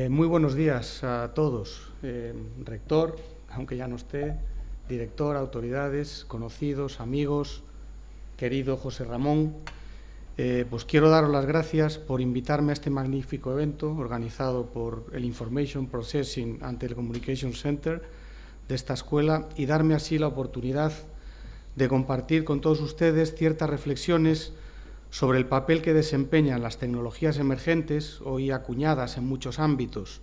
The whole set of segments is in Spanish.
Muy buenos días a todos, rector, aunque ya no esté, director, autoridades, conocidos, amigos, querido José Ramón. Pues quiero daros las gracias por invitarme a este magnífico evento organizado por el Information Processing and Telecommunication Center de esta escuela y darme así la oportunidad de compartir con todos ustedes ciertas reflexiones sobre el papel que desempeñan las tecnologías emergentes, hoy acuñadas en muchos ámbitos,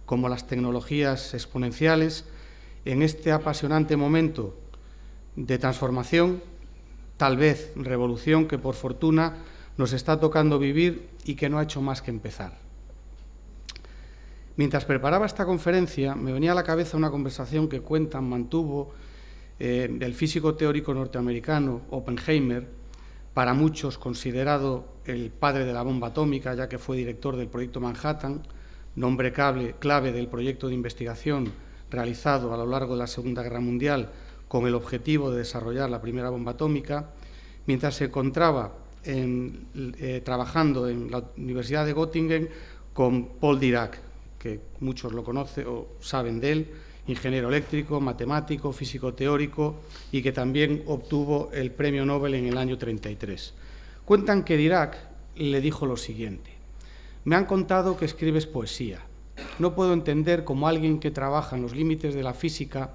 como las tecnologías exponenciales, en este apasionante momento de transformación, tal vez revolución, que por fortuna nos está tocando vivir y que no ha hecho más que empezar. Mientras preparaba esta conferencia, me venía a la cabeza una conversación que mantuvo el físico teórico norteamericano Oppenheimer, para muchos considerado el padre de la bomba atómica, ya que fue director del Proyecto Manhattan, nombre clave del proyecto de investigación realizado a lo largo de la Segunda Guerra Mundial con el objetivo de desarrollar la primera bomba atómica, mientras se encontraba trabajando en la Universidad de Göttingen con Paul Dirac, que muchos lo conocen o saben de él, ingeniero eléctrico, matemático, físico teórico y que también obtuvo el premio Nobel en el año 1933. Cuentan que Dirac le dijo lo siguiente: me han contado que escribes poesía. No puedo entender cómo alguien que trabaja en los límites de la física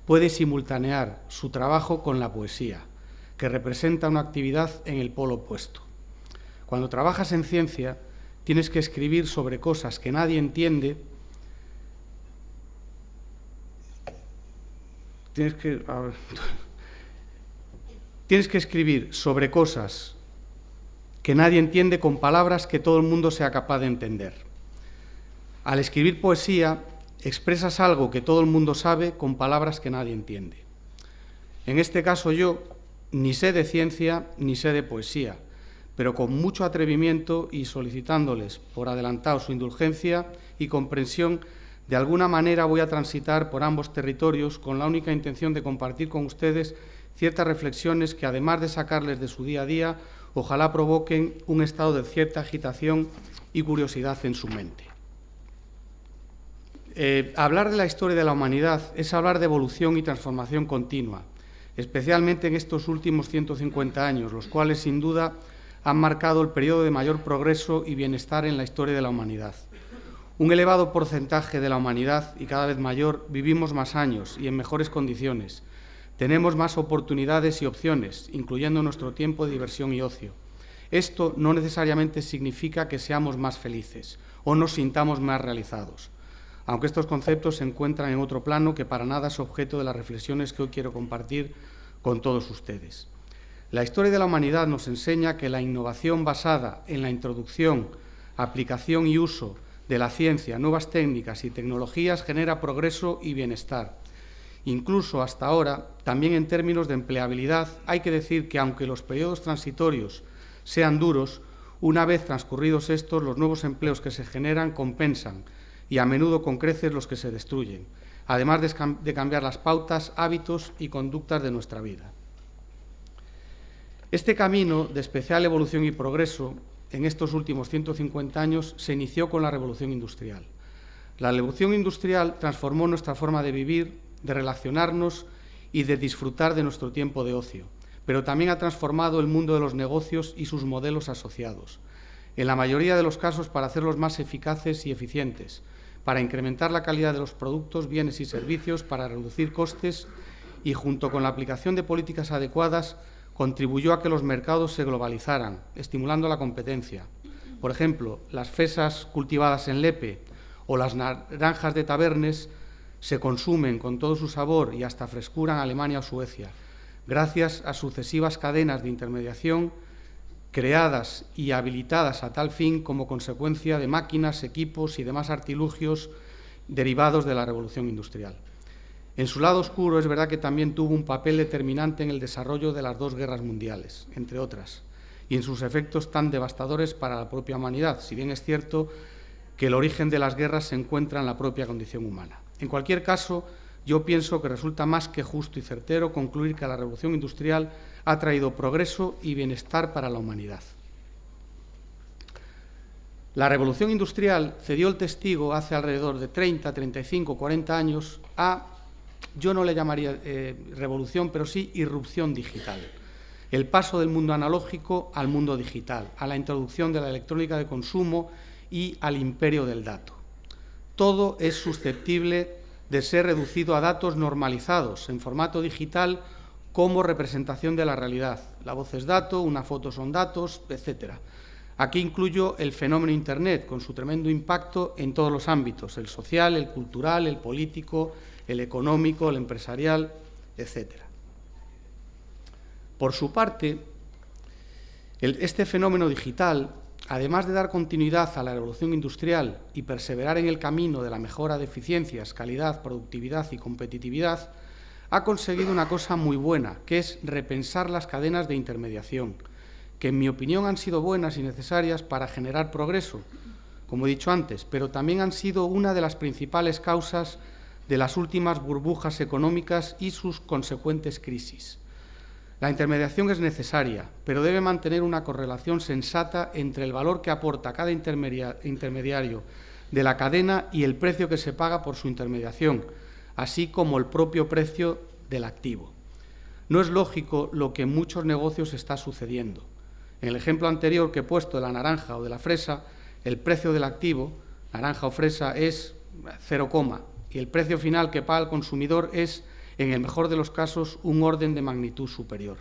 puede simultanear su trabajo con la poesía, que representa una actividad en el polo opuesto. Cuando trabajas en ciencia, tienes que escribir sobre cosas que nadie entiende. Tienes que escribir sobre cosas que nadie entiende con palabras que todo el mundo sea capaz de entender. Al escribir poesía, expresas algo que todo el mundo sabe con palabras que nadie entiende. En este caso yo ni sé de ciencia ni sé de poesía, pero con mucho atrevimiento y solicitándoles por adelantado su indulgencia y comprensión, de alguna manera voy a transitar por ambos territorios con la única intención de compartir con ustedes ciertas reflexiones que, además de sacarles de su día a día, ojalá provoquen un estado de cierta agitación y curiosidad en su mente. Hablar de la historia de la humanidad es hablar de evolución y transformación continua, especialmente en estos últimos 150 años, los cuales, sin duda, han marcado el periodo de mayor progreso y bienestar en la historia de la humanidad. Un elevado porcentaje de la humanidad, y cada vez mayor, vivimos más años y en mejores condiciones. Tenemos más oportunidades y opciones, incluyendo nuestro tiempo de diversión y ocio. Esto no necesariamente significa que seamos más felices o nos sintamos más realizados, aunque estos conceptos se encuentran en otro plano que para nada es objeto de las reflexiones que hoy quiero compartir con todos ustedes. La historia de la humanidad nos enseña que la innovación basada en la introducción, aplicación y uso de la ciencia, nuevas técnicas y tecnologías genera progreso y bienestar. Incluso hasta ahora, también en términos de empleabilidad, hay que decir que aunque los periodos transitorios sean duros, una vez transcurridos estos, los nuevos empleos que se generan compensan y a menudo con creces los que se destruyen, además de cambiar las pautas, hábitos y conductas de nuestra vida. Este camino de especial evolución y progreso en estos últimos 150 años se inició con la Revolución Industrial. La Revolución Industrial transformó nuestra forma de vivir, de relacionarnos y de disfrutar de nuestro tiempo de ocio, pero también ha transformado el mundo de los negocios y sus modelos asociados, en la mayoría de los casos para hacerlos más eficaces y eficientes, para incrementar la calidad de los productos, bienes y servicios, para reducir costes y, junto con la aplicación de políticas adecuadas, contribuyó a que los mercados se globalizaran, estimulando la competencia. Por ejemplo, las fresas cultivadas en Lepe o las naranjas de Tabernes se consumen con todo su sabor y hasta frescura en Alemania o Suecia, gracias a sucesivas cadenas de intermediación creadas y habilitadas a tal fin como consecuencia de máquinas, equipos y demás artilugios derivados de la Revolución Industrial. En su lado oscuro es verdad que también tuvo un papel determinante en el desarrollo de las dos guerras mundiales, entre otras, y en sus efectos tan devastadores para la propia humanidad, si bien es cierto que el origen de las guerras se encuentra en la propia condición humana. En cualquier caso, yo pienso que resulta más que justo y certero concluir que la Revolución Industrial ha traído progreso y bienestar para la humanidad. La revolución industrial cedió el testigo hace alrededor de 30, 35, 40 años a, yo no le llamaría revolución, pero sí irrupción digital. El paso del mundo analógico al mundo digital, a la introducción de la electrónica de consumo y al imperio del dato. Todo es susceptible de ser reducido a datos normalizados en formato digital como representación de la realidad. La voz es dato, una foto son datos, etc. Aquí incluyo el fenómeno Internet, con su tremendo impacto en todos los ámbitos, el social, el cultural, el político, el económico, el empresarial, etc. Por su parte, este fenómeno digital, además de dar continuidad a la revolución industrial y perseverar en el camino de la mejora de eficiencias, calidad, productividad y competitividad, ha conseguido una cosa muy buena, que es repensar las cadenas de intermediación, que en mi opinión han sido buenas y necesarias para generar progreso, como he dicho antes, pero también han sido una de las principales causas de las últimas burbujas económicas y sus consecuentes crisis. La intermediación es necesaria, pero debe mantener una correlación sensata entre el valor que aporta cada intermediario de la cadena y el precio que se paga por su intermediación, así como el propio precio del activo. No es lógico lo que en muchos negocios está sucediendo. En el ejemplo anterior que he puesto de la naranja o de la fresa, el precio del activo, naranja o fresa, es 0, y el precio final que paga el consumidor es, en el mejor de los casos, un orden de magnitud superior.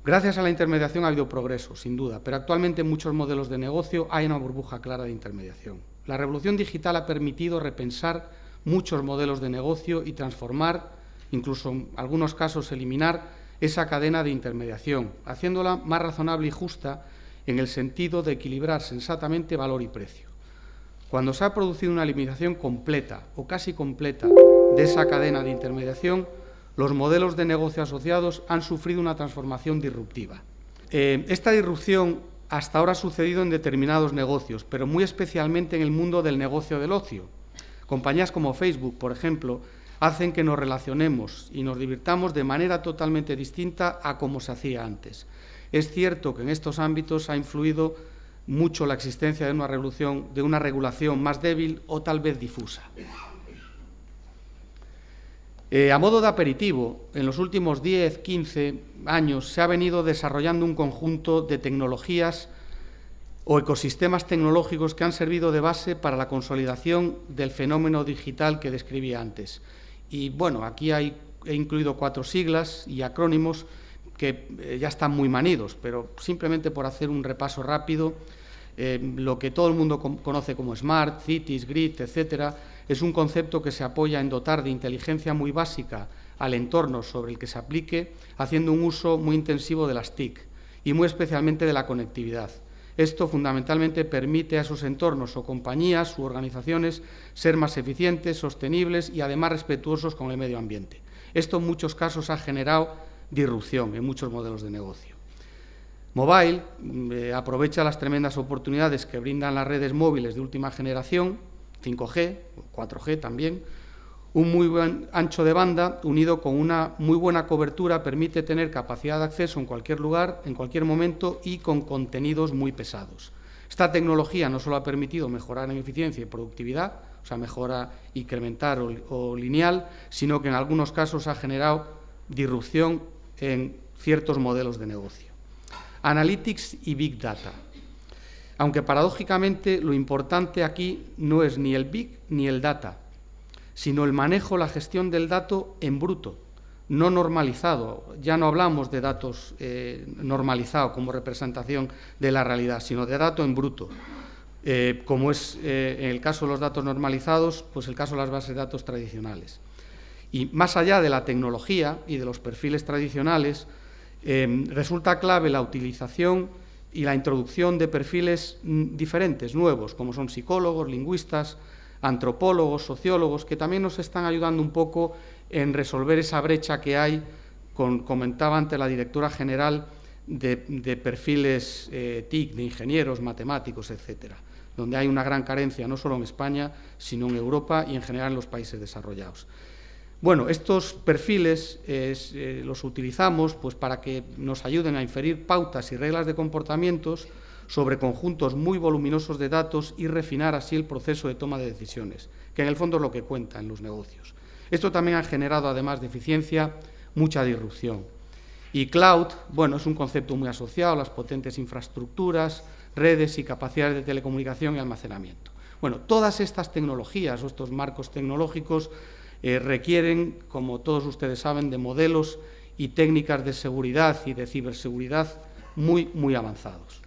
Gracias a la intermediación ha habido progreso, sin duda, pero actualmente en muchos modelos de negocio hay una burbuja clara de intermediación. La revolución digital ha permitido repensar muchos modelos de negocio y transformar, incluso en algunos casos eliminar, esa cadena de intermediación, haciéndola más razonable y justa en el sentido de equilibrar sensatamente valor y precio. Cuando se ha producido una eliminación completa o casi completa de esa cadena de intermediación, los modelos de negocio asociados han sufrido una transformación disruptiva. Esta disrupción hasta ahora ha sucedido en determinados negocios, pero muy especialmente en el mundo del negocio del ocio. Compañías como Facebook, por ejemplo, hacen que nos relacionemos y nos divirtamos de manera totalmente distinta a como se hacía antes. Es cierto que en estos ámbitos ha influido mucho la existencia de una regulación más débil o tal vez difusa. A modo de aperitivo, en los últimos 10, 15 años se ha venido desarrollando un conjunto de tecnologías o ecosistemas tecnológicos que han servido de base para la consolidación del fenómeno digital que describí antes. Y bueno, aquí he incluido 4 siglas y acrónimos que ya están muy manidos, pero simplemente por hacer un repaso rápido, lo que todo el mundo conoce como Smart, Cities, Grid, etcétera, es un concepto que se apoya en dotar de inteligencia muy básica al entorno sobre el que se aplique, haciendo un uso muy intensivo de las TIC y muy especialmente de la conectividad. Esto fundamentalmente permite a esos entornos o compañías u organizaciones ser más eficientes, sostenibles y además respetuosos con el medio ambiente. Esto en muchos casos ha generado disrupción en muchos modelos de negocio. Mobile aprovecha las tremendas oportunidades que brindan las redes móviles de última generación, 5G, 4G también. Un muy buen ancho de banda unido con una muy buena cobertura permite tener capacidad de acceso en cualquier lugar, en cualquier momento y con contenidos muy pesados. Esta tecnología no solo ha permitido mejorar en eficiencia y productividad, o sea, mejora incrementar o lineal, sino que en algunos casos ha generado disrupción en ciertos modelos de negocio. Analytics y Big Data. Aunque paradójicamente lo importante aquí no es ni el Big ni el Data, sino el manejo, la gestión del dato en bruto, no normalizado. Ya no hablamos de datos normalizados como representación de la realidad, sino de dato en bruto. Como es en el caso de los datos normalizados, pues el caso de las bases de datos tradicionales. Y más allá de la tecnología y de los perfiles tradicionales, resulta clave la utilización y la introducción de perfiles diferentes, nuevos, como son psicólogos, lingüistas, antropólogos, sociólogos, que también nos están ayudando un poco en resolver esa brecha que hay, comentaba antes la directora general, de perfiles TIC, de ingenieros, matemáticos, etcétera, donde hay una gran carencia, no solo en España, sino en Europa y en general en los países desarrollados. Bueno, estos perfiles los utilizamos pues, para que nos ayuden a inferir pautas y reglas de comportamientos sobre conjuntos muy voluminosos de datos y refinar así el proceso de toma de decisiones, que en el fondo es lo que cuenta en los negocios. Esto también ha generado, además de eficiencia, mucha disrupción. Y cloud, bueno, es un concepto muy asociado a las potentes infraestructuras, redes y capacidades de telecomunicación y almacenamiento. Bueno, todas estas tecnologías o estos marcos tecnológicos requieren, como todos ustedes saben, de modelos y técnicas de seguridad y de ciberseguridad muy avanzados.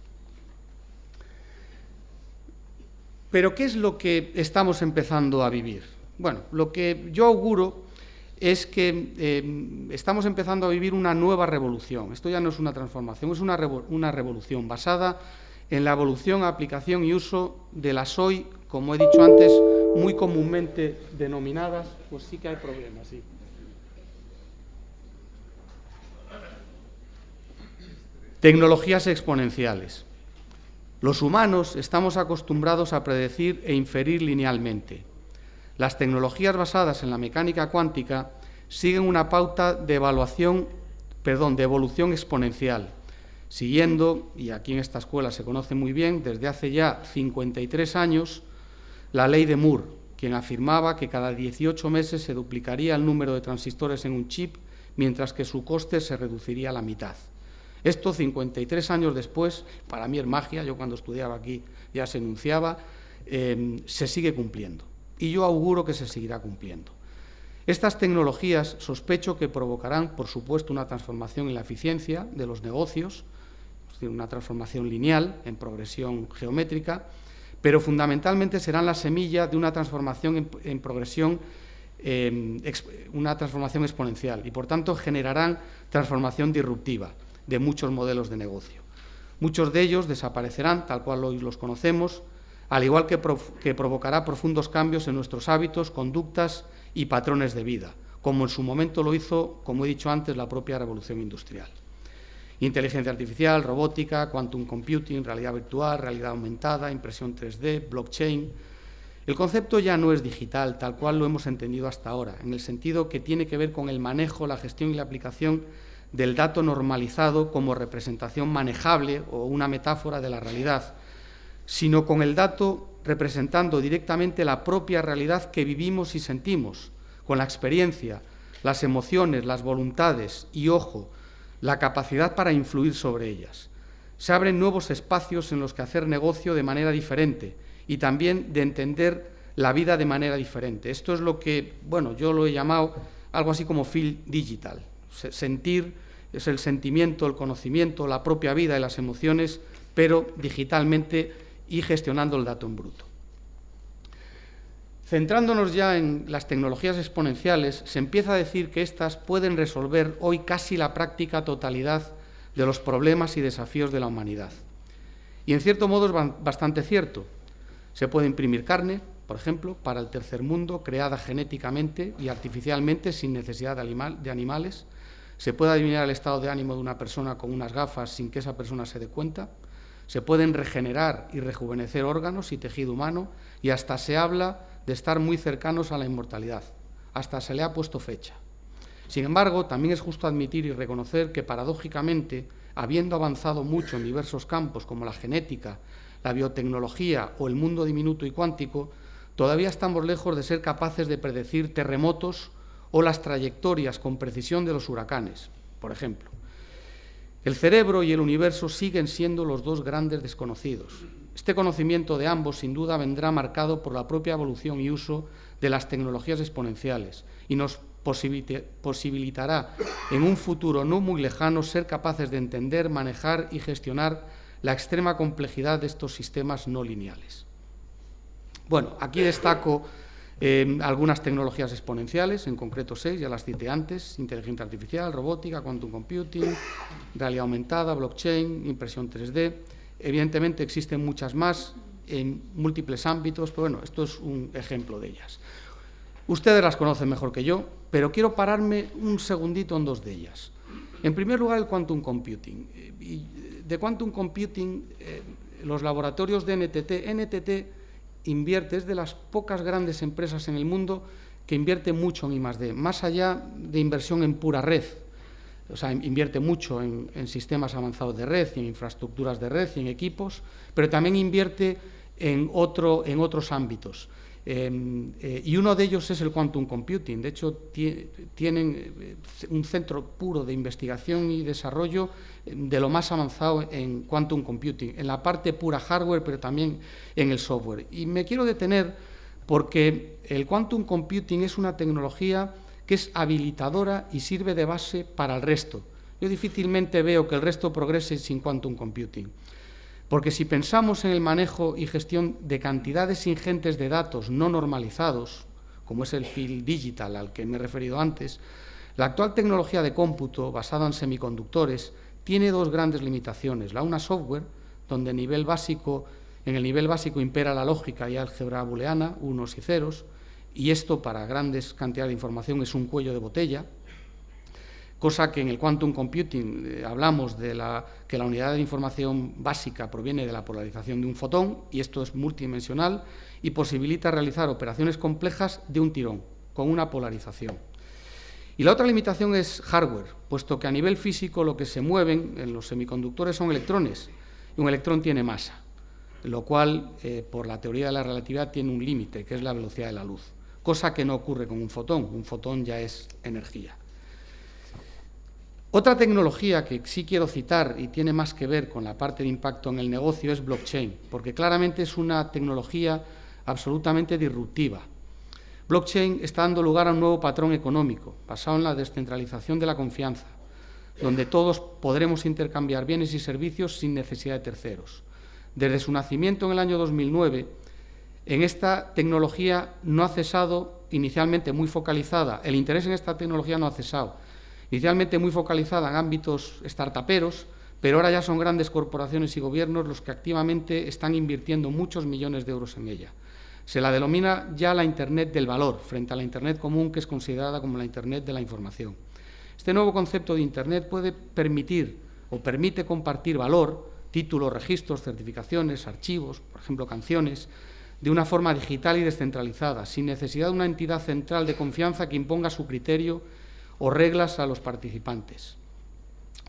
Pero, ¿qué es lo que estamos empezando a vivir? Bueno, lo que yo auguro es que estamos empezando a vivir una nueva revolución. Esto ya no es una transformación, es una revolución basada en la evolución, aplicación y uso de las hoy, como he dicho antes, muy comúnmente denominadas, pues sí que hay problemas, sí. Tecnologías exponenciales. Los humanos estamos acostumbrados a predecir e inferir linealmente. Las tecnologías basadas en la mecánica cuántica siguen una pauta de evolución exponencial, siguiendo, y aquí en esta escuela se conoce muy bien, desde hace ya 53 años, la ley de Moore, quien afirmaba que cada 18 meses se duplicaría el número de transistores en un chip, mientras que su coste se reduciría a la mitad. Esto, 53 años después, para mí es magia, yo cuando estudiaba aquí ya se enunciaba, se sigue cumpliendo. Y yo auguro que se seguirá cumpliendo. Estas tecnologías sospecho que provocarán, por supuesto, una transformación en la eficiencia de los negocios, es decir, una transformación lineal en progresión geométrica, pero fundamentalmente serán la semilla de una transformación en progresión, una transformación exponencial, y por tanto generarán transformación disruptiva de muchos modelos de negocio. Muchos de ellos desaparecerán, tal cual hoy los conocemos, al igual que provocará profundos cambios en nuestros hábitos, conductas y patrones de vida, como en su momento lo hizo, como he dicho antes, la propia revolución industrial. Inteligencia artificial, robótica, quantum computing, realidad virtual, realidad aumentada, impresión 3D, blockchain. El concepto ya no es digital, tal cual lo hemos entendido hasta ahora, en el sentido que tiene que ver con el manejo, la gestión y la aplicación del dato normalizado como representación manejable o una metáfora de la realidad, sino con el dato representando directamente la propia realidad que vivimos y sentimos, con la experiencia, las emociones, las voluntades y, ojo, la capacidad para influir sobre ellas. Se abren nuevos espacios en los que hacer negocio de manera diferente y también de entender la vida de manera diferente. Esto es lo que, bueno, yo lo he llamado algo así como feel digital. Sentir es el sentimiento, el conocimiento, la propia vida y las emociones, pero digitalmente y gestionando el dato en bruto. Centrándonos ya en las tecnologías exponenciales, se empieza a decir que éstas pueden resolver hoy casi la práctica totalidad de los problemas y desafíos de la humanidad. Y en cierto modo es bastante cierto. Se puede imprimir carne, por ejemplo, para el tercer mundo, creada genéticamente y artificialmente sin necesidad de animales. Se puede adivinar el estado de ánimo de una persona con unas gafas sin que esa persona se dé cuenta. Se pueden regenerar y rejuvenecer órganos y tejido humano, y hasta se habla de estar muy cercanos a la inmortalidad. Hasta se le ha puesto fecha. Sin embargo, también es justo admitir y reconocer que, paradójicamente, habiendo avanzado mucho en diversos campos como la genética, la biotecnología o el mundo diminuto y cuántico, todavía estamos lejos de ser capaces de predecir terremotos o las trayectorias con precisión de los huracanes, por ejemplo. El cerebro y el universo siguen siendo los dos grandes desconocidos. Este conocimiento de ambos, sin duda, vendrá marcado por la propia evolución y uso de las tecnologías exponenciales y nos posibilitará en un futuro no muy lejano ser capaces de entender, manejar y gestionar la extrema complejidad de estos sistemas no lineales. Bueno, aquí destaco algunas tecnologías exponenciales, en concreto 6, ya las cité antes: inteligencia artificial, robótica, quantum computing, realidad aumentada, blockchain, impresión 3D. Evidentemente existen muchas más en múltiples ámbitos, pero bueno, esto es un ejemplo de ellas. Ustedes las conocen mejor que yo, pero quiero pararme un segundito en dos de ellas. En primer lugar, el quantum computing. De quantum computing, los laboratorios de NTT invierte, es de las pocas grandes empresas en el mundo que invierte mucho en I+D, más allá de inversión en pura red. o sea, invierte mucho en sistemas avanzados de red y en infraestructuras de red y en equipos, pero también invierte en otros ámbitos. Y uno de ellos es el quantum computing. De hecho, tienen un centro puro de investigación y desarrollo de lo más avanzado en quantum computing, en la parte pura hardware, pero también en el software. Y me quiero detener porque el quantum computing es una tecnología que es habilitadora y sirve de base para el resto. Yo difícilmente veo que el resto progrese sin quantum computing. Porque si pensamos en el manejo y gestión de cantidades ingentes de datos no normalizados, como es el field digital al que me he referido antes, la actual tecnología de cómputo basada en semiconductores tiene dos grandes limitaciones. La una, software, donde en el nivel básico impera la lógica y álgebra booleana, unos y ceros, y esto para grandes cantidades de información es un cuello de botella, cosa que en el quantum computing hablamos de que la unidad de información básica proviene de la polarización de un fotón, y esto es multidimensional y posibilita realizar operaciones complejas de un tirón, con una polarización. Y la otra limitación es hardware, puesto que a nivel físico lo que se mueven en los semiconductores son electrones, y un electrón tiene masa, lo cual, por la teoría de la relatividad, tiene un límite, que es la velocidad de la luz, cosa que no ocurre con un fotón ya es energía. Otra tecnología que sí quiero citar y tiene más que ver con la parte de impacto en el negocio es blockchain, porque claramente es una tecnología absolutamente disruptiva. Blockchain está dando lugar a un nuevo patrón económico, basado en la descentralización de la confianza, donde todos podremos intercambiar bienes y servicios sin necesidad de terceros. Desde su nacimiento en el año 2009, en esta tecnología no ha cesado, inicialmente muy focalizada, el interés en esta tecnología no ha cesado, inicialmente muy focalizada en ámbitos startuperos, pero ahora ya son grandes corporaciones y gobiernos los que activamente están invirtiendo muchos millones de euros en ella. Se la denomina ya la Internet del valor, frente a la Internet común, que es considerada como la Internet de la información. Este nuevo concepto de Internet puede permitir o permite compartir valor, títulos, registros, certificaciones, archivos, por ejemplo, canciones, de una forma digital y descentralizada, sin necesidad de una entidad central de confianza que imponga su criterio o reglas a los participantes.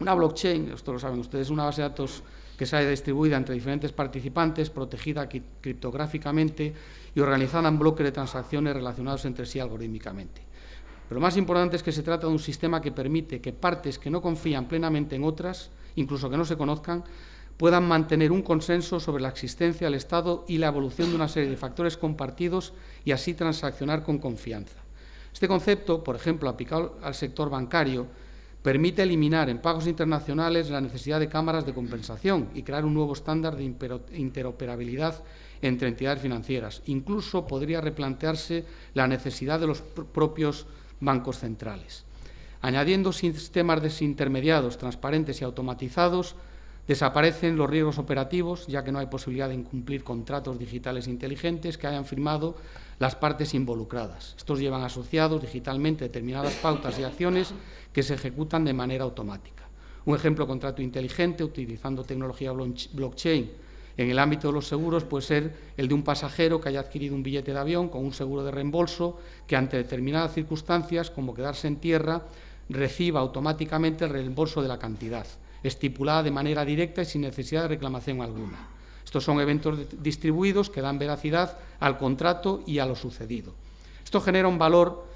Una blockchain, esto lo saben ustedes, es una base de datos que se haya distribuida entre diferentes participantes, protegida criptográficamente y organizada en bloques de transacciones relacionados entre sí algorítmicamente. Pero lo más importante es que se trata de un sistema que permite que partes que no confían plenamente en otras, incluso que no se conozcan, puedan mantener un consenso sobre la existencia del Estado y la evolución de una serie de factores compartidos y así transaccionar con confianza. Este concepto, por ejemplo, aplicado al sector bancario, permite eliminar en pagos internacionales la necesidad de cámaras de compensación y crear un nuevo estándar de interoperabilidad entre entidades financieras. Incluso podría replantearse la necesidad de los propios bancos centrales. Añadiendo sistemas desintermediados, transparentes y automatizados, desaparecen los riesgos operativos, ya que no hay posibilidad de incumplir contratos digitales inteligentes que hayan firmado las partes involucradas. Estos llevan asociados digitalmente determinadas pautas y acciones que se ejecutan de manera automática. Un ejemplo de contrato inteligente, utilizando tecnología blockchain en el ámbito de los seguros, puede ser el de un pasajero que haya adquirido un billete de avión con un seguro de reembolso que, ante determinadas circunstancias, como quedarse en tierra, reciba automáticamente el reembolso de la cantidad, estipulada de manera directa y sin necesidad de reclamación alguna. Estos son eventos distribuidos que dan veracidad al contrato y a lo sucedido. Esto genera un valor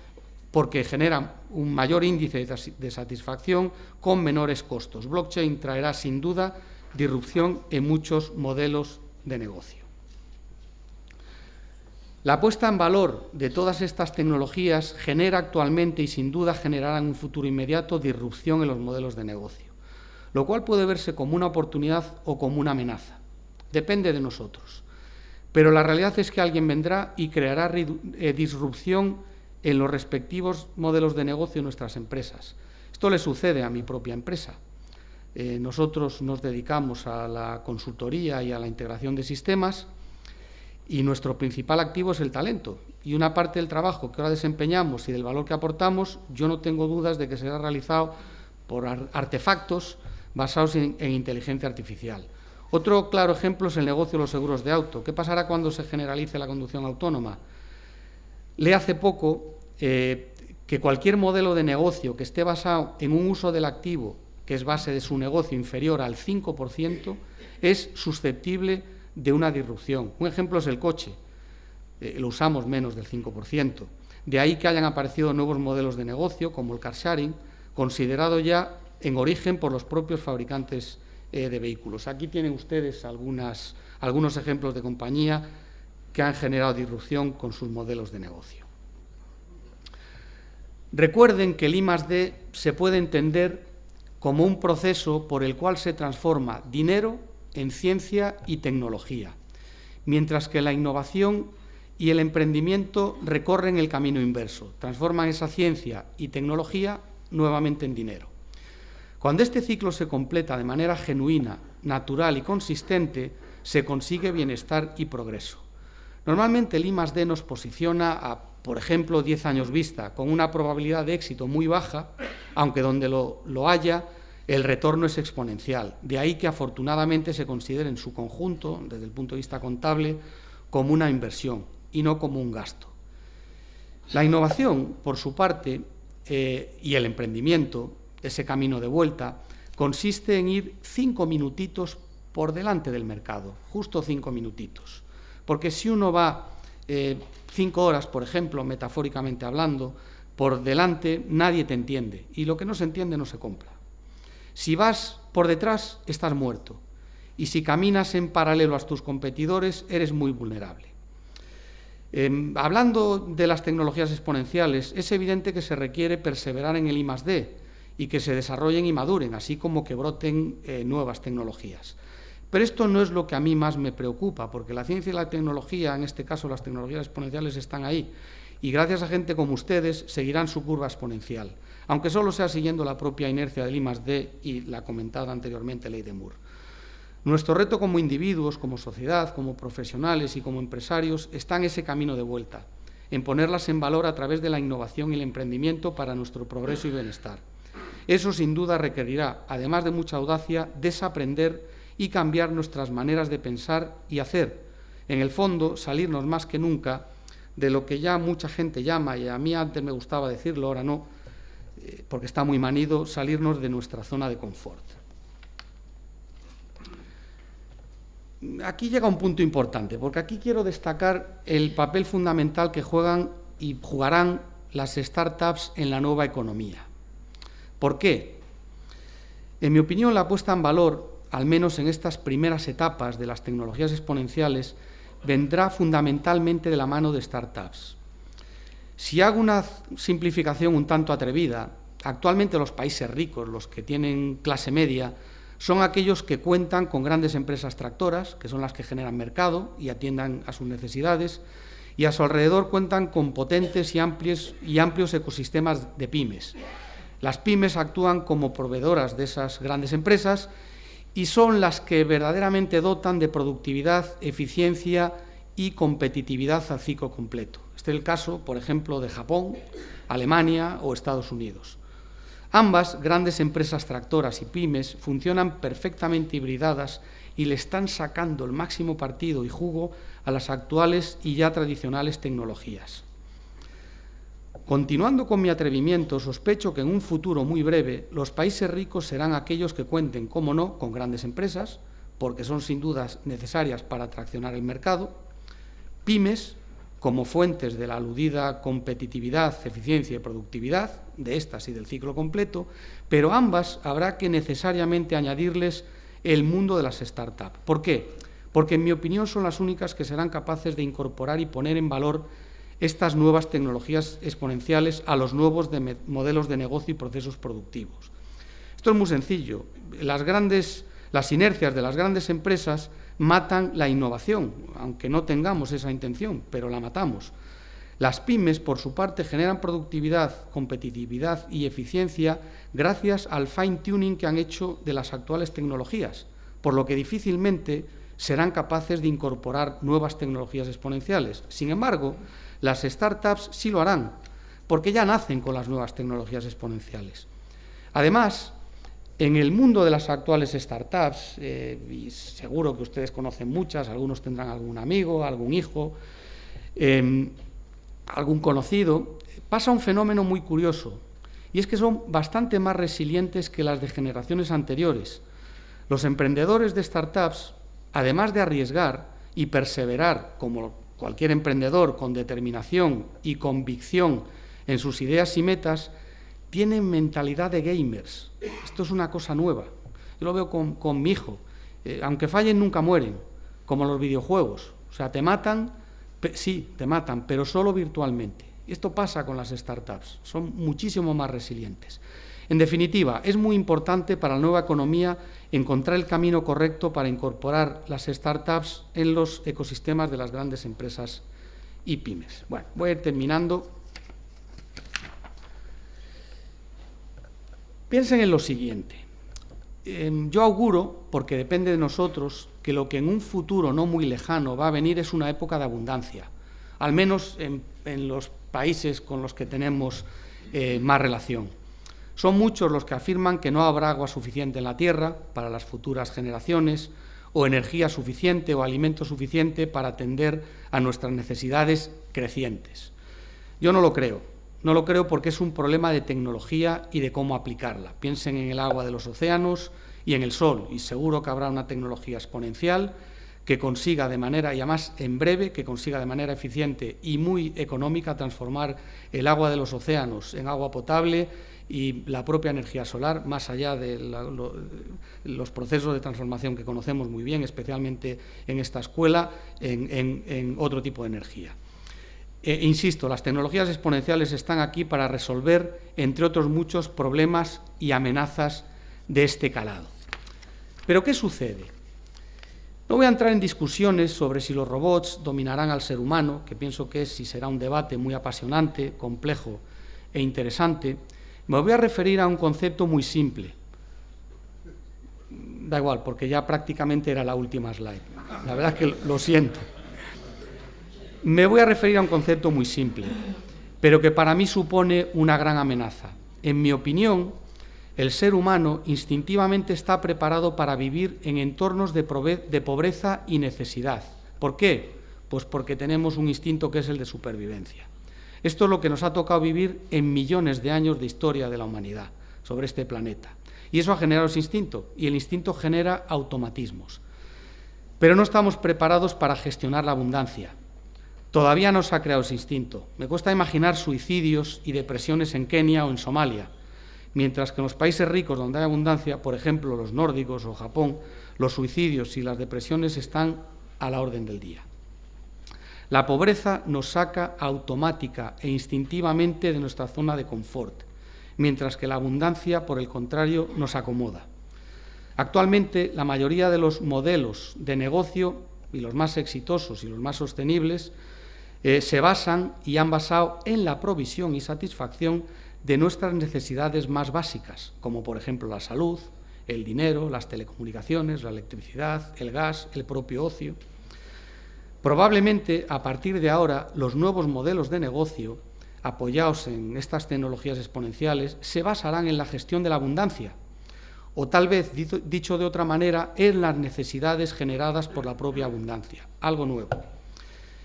porque genera un mayor índice de satisfacción con menores costos. Blockchain traerá sin duda disrupción en muchos modelos de negocio. La puesta en valor de todas estas tecnologías genera actualmente y sin duda generará en un futuro inmediato disrupción en los modelos de negocio, lo cual puede verse como una oportunidad o como una amenaza. Depende de nosotros. Pero la realidad es que alguien vendrá y creará disrupción en los respectivos modelos de negocio de nuestras empresas. Esto le sucede a mi propia empresa. Nosotros nos dedicamos a la consultoría y a la integración de sistemas y nuestro principal activo es el talento. Y una parte del trabajo que ahora desempeñamos y del valor que aportamos, yo no tengo dudas de que será realizado por artefactos basados en inteligencia artificial. Otro claro ejemplo es el negocio de los seguros de auto. ¿Qué pasará cuando se generalice la conducción autónoma? Leí hace poco que cualquier modelo de negocio que esté basado en un uso del activo, que es base de su negocio, inferior al 5%, es susceptible de una disrupción. Un ejemplo es el coche. Lo usamos menos del 5%. De ahí que hayan aparecido nuevos modelos de negocio, como el car sharing, considerado ya en origen por los propios fabricantes de vehículos. Aquí tienen ustedes algunos ejemplos de compañía que han generado disrupción con sus modelos de negocio. Recuerden que el I+D se puede entender como un proceso por el cual se transforma dinero en ciencia y tecnología, mientras que la innovación y el emprendimiento recorren el camino inverso, transforman esa ciencia y tecnología nuevamente en dinero. Cuando este ciclo se completa de manera genuina, natural y consistente, se consigue bienestar y progreso. Normalmente el I+D nos posiciona a, por ejemplo, 10 años vista, con una probabilidad de éxito muy baja, aunque donde lo haya, el retorno es exponencial. De ahí que afortunadamente se considere en su conjunto, desde el punto de vista contable, como una inversión y no como un gasto. La innovación, por su parte, y el emprendimiento, ese camino de vuelta, consiste en ir 5 minutitos por delante del mercado, justo 5 minutitos. Porque si uno va 5 horas, por ejemplo, metafóricamente hablando, por delante nadie te entiende y lo que no se entiende no se compra. Si vas por detrás, estás muerto y si caminas en paralelo a tus competidores, eres muy vulnerable. Hablando de las tecnologías exponenciales, es evidente que se requiere perseverar en el I+D y que se desarrollen y maduren, así como que broten nuevas tecnologías. Pero esto no es lo que a mí más me preocupa, porque la ciencia y la tecnología, en este caso las tecnologías exponenciales, están ahí y gracias a gente como ustedes seguirán su curva exponencial, aunque solo sea siguiendo la propia inercia del I+D y la comentada anteriormente ley de Moore. Nuestro reto como individuos, como sociedad, como profesionales y como empresarios está en ese camino de vuelta, en ponerlas en valor a través de la innovación y el emprendimiento para nuestro progreso y bienestar. Eso sin duda requerirá, además de mucha audacia, desaprender y cambiar nuestras maneras de pensar y hacer. En el fondo, salirnos más que nunca de lo que ya mucha gente llama, y a mí antes me gustaba decirlo, ahora no, porque está muy manido, salirnos de nuestra zona de confort. Aquí llega un punto importante, porque aquí quiero destacar el papel fundamental que juegan y jugarán las startups en la nueva economía. ¿Por qué? En mi opinión, la puesta en valor, al menos en estas primeras etapas de las tecnologías exponenciales, vendrá fundamentalmente de la mano de startups. Si hago una simplificación un tanto atrevida, actualmente los países ricos, los que tienen clase media, son aquellos que cuentan con grandes empresas tractoras, que son las que generan mercado y atiendan a sus necesidades, y a su alrededor cuentan con potentes y amplios ecosistemas de pymes. Las pymes actúan como proveedoras de esas grandes empresas y son las que verdaderamente dotan de productividad, eficiencia y competitividad a ciclo completo. Este es el caso, por ejemplo, de Japón, Alemania o Estados Unidos. Ambas grandes empresas tractoras y pymes funcionan perfectamente hibridadas y le están sacando el máximo partido y jugo a las actuales y ya tradicionales tecnologías. Continuando con mi atrevimiento, sospecho que en un futuro muy breve los países ricos serán aquellos que cuenten, cómo no, con grandes empresas, porque son sin dudas necesarias para traccionar el mercado, pymes, como fuentes de la aludida competitividad, eficiencia y productividad, de estas y del ciclo completo, pero ambas habrá que necesariamente añadirles el mundo de las startups. ¿Por qué? Porque en mi opinión son las únicas que serán capaces de incorporar y poner en valor estas nuevas tecnologías exponenciales a los nuevos modelos de negocio y procesos productivos. Esto es muy sencillo. Las inercias de las grandes empresas matan la innovación, aunque no tengamos esa intención, pero la matamos. Las pymes, por su parte, generan productividad, competitividad y eficiencia gracias al fine-tuning que han hecho de las actuales tecnologías, por lo que difícilmente serán capaces de incorporar nuevas tecnologías exponenciales. Sin embargo, las startups sí lo harán, porque ya nacen con las nuevas tecnologías exponenciales. Además, en el mundo de las actuales startups, y seguro que ustedes conocen muchas, algunos tendrán algún amigo, algún hijo, algún conocido, pasa un fenómeno muy curioso, y es que son bastante más resilientes que las de generaciones anteriores. Los emprendedores de startups, además de arriesgar y perseverar, como cualquier emprendedor, con determinación y convicción en sus ideas y metas, tienen mentalidad de gamers. Esto es una cosa nueva. Yo lo veo con mi hijo. Aunque fallen, nunca mueren, como los videojuegos. O sea, te matan, sí, te matan, pero solo virtualmente. Y esto pasa con las startups. Son muchísimo más resilientes. En definitiva, es muy importante para la nueva economía encontrar el camino correcto para incorporar las startups en los ecosistemas de las grandes empresas y pymes. Bueno, voy a ir terminando. Piensen en lo siguiente. Yo auguro, porque depende de nosotros, que lo que en un futuro no muy lejano va a venir es una época de abundancia, al menos en los países con los que tenemos más relación. Son muchos los que afirman que no habrá agua suficiente en la tierra para las futuras generaciones, o energía suficiente o alimento suficiente para atender a nuestras necesidades crecientes. Yo no lo creo. No lo creo porque es un problema de tecnología y de cómo aplicarla. Piensen en el agua de los océanos y en el sol, y seguro que habrá una tecnología exponencial que consiga de manera, y además en breve, que consiga de manera eficiente y muy económica transformar el agua de los océanos en agua potable y la propia energía solar, más allá de los procesos de transformación que conocemos muy bien, especialmente en esta escuela, en otro tipo de energía. Insisto, las tecnologías exponenciales están aquí para resolver, entre otros muchos, problemas y amenazas de este calado. ¿Pero qué sucede? No voy a entrar en discusiones sobre si los robots dominarán al ser humano, que pienso que es y será un debate muy apasionante, complejo e interesante. Me voy a referir a un concepto muy simple. Da igual, porque ya prácticamente era la última slide. La verdad es que lo siento. Me voy a referir a un concepto muy simple, pero que para mí supone una gran amenaza. En mi opinión, el ser humano instintivamente está preparado para vivir en entornos de pobreza y necesidad. ¿Por qué? Pues porque tenemos un instinto que es el de supervivencia. Esto es lo que nos ha tocado vivir en millones de años de historia de la humanidad sobre este planeta. Y eso ha generado ese instinto, y el instinto genera automatismos. Pero no estamos preparados para gestionar la abundancia. Todavía no se ha creado ese instinto. Me cuesta imaginar suicidios y depresiones en Kenia o en Somalia, mientras que en los países ricos donde hay abundancia, por ejemplo los nórdicos o Japón, los suicidios y las depresiones están a la orden del día. La pobreza nos saca automática e instintivamente de nuestra zona de confort, mientras que la abundancia, por el contrario, nos acomoda. Actualmente, la mayoría de los modelos de negocio, y los más exitosos y los más sostenibles, se basan y han basado en la provisión y satisfacción de nuestras necesidades más básicas, como por ejemplo la salud, el dinero, las telecomunicaciones, la electricidad, el gas, el propio ocio. Probablemente, a partir de ahora, los nuevos modelos de negocio, apoyados en estas tecnologías exponenciales, se basarán en la gestión de la abundancia, o tal vez, dicho de otra manera, en las necesidades generadas por la propia abundancia, algo nuevo.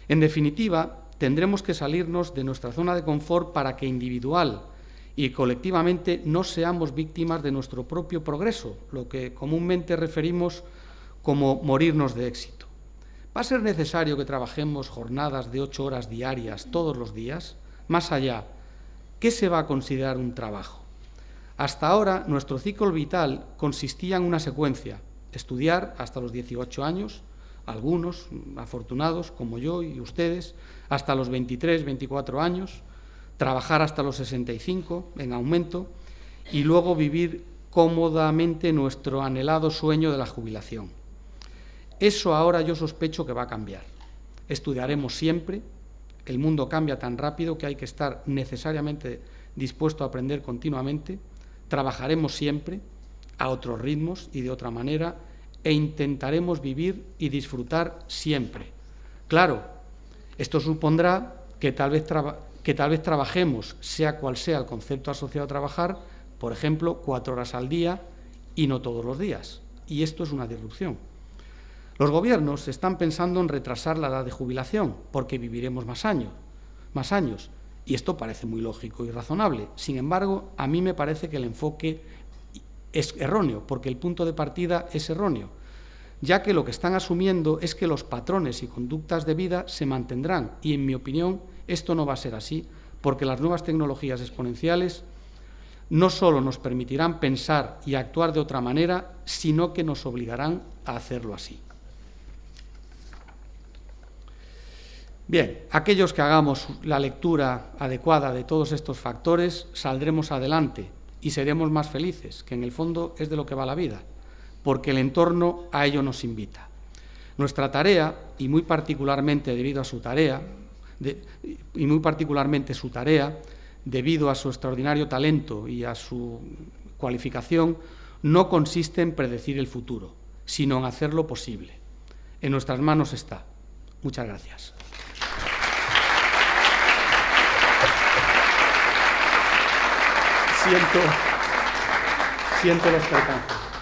En definitiva, tendremos que salirnos de nuestra zona de confort para que individual y colectivamente no seamos víctimas de nuestro propio progreso, lo que comúnmente referimos como morirnos de éxito. ¿Va a ser necesario que trabajemos jornadas de 8 horas diarias todos los días? Más allá, ¿qué se va a considerar un trabajo? Hasta ahora, nuestro ciclo vital consistía en una secuencia: estudiar hasta los 18 años, algunos afortunados como yo y ustedes, hasta los 23, 24 años, trabajar hasta los 65 en aumento y luego vivir cómodamente nuestro anhelado sueño de la jubilación. Eso ahora yo sospecho que va a cambiar. Estudiaremos siempre, el mundo cambia tan rápido que hay que estar necesariamente dispuesto a aprender continuamente, trabajaremos siempre, a otros ritmos y de otra manera, e intentaremos vivir y disfrutar siempre. Claro, esto supondrá que tal vez trabajemos, sea cual sea el concepto asociado a trabajar, por ejemplo, 4 horas al día y no todos los días. Y esto es una disrupción. Los gobiernos están pensando en retrasar la edad de jubilación porque viviremos más años. más años. Y esto parece muy lógico y razonable. Sin embargo, a mí me parece que el enfoque es erróneo, porque el punto de partida es erróneo, ya que lo que están asumiendo es que los patrones y conductas de vida se mantendrán. Y, en mi opinión, esto no va a ser así, porque las nuevas tecnologías exponenciales no solo nos permitirán pensar y actuar de otra manera, sino que nos obligarán a hacerlo así. Bien, aquellos que hagamos la lectura adecuada de todos estos factores, saldremos adelante y seremos más felices, que en el fondo es de lo que va la vida, porque el entorno a ello nos invita. Nuestra tarea, y muy particularmente debido a su tarea, debido a su extraordinario talento y a su cualificación, no consiste en predecir el futuro, sino en hacerlo posible. En nuestras manos está. Muchas gracias. Siento los percances.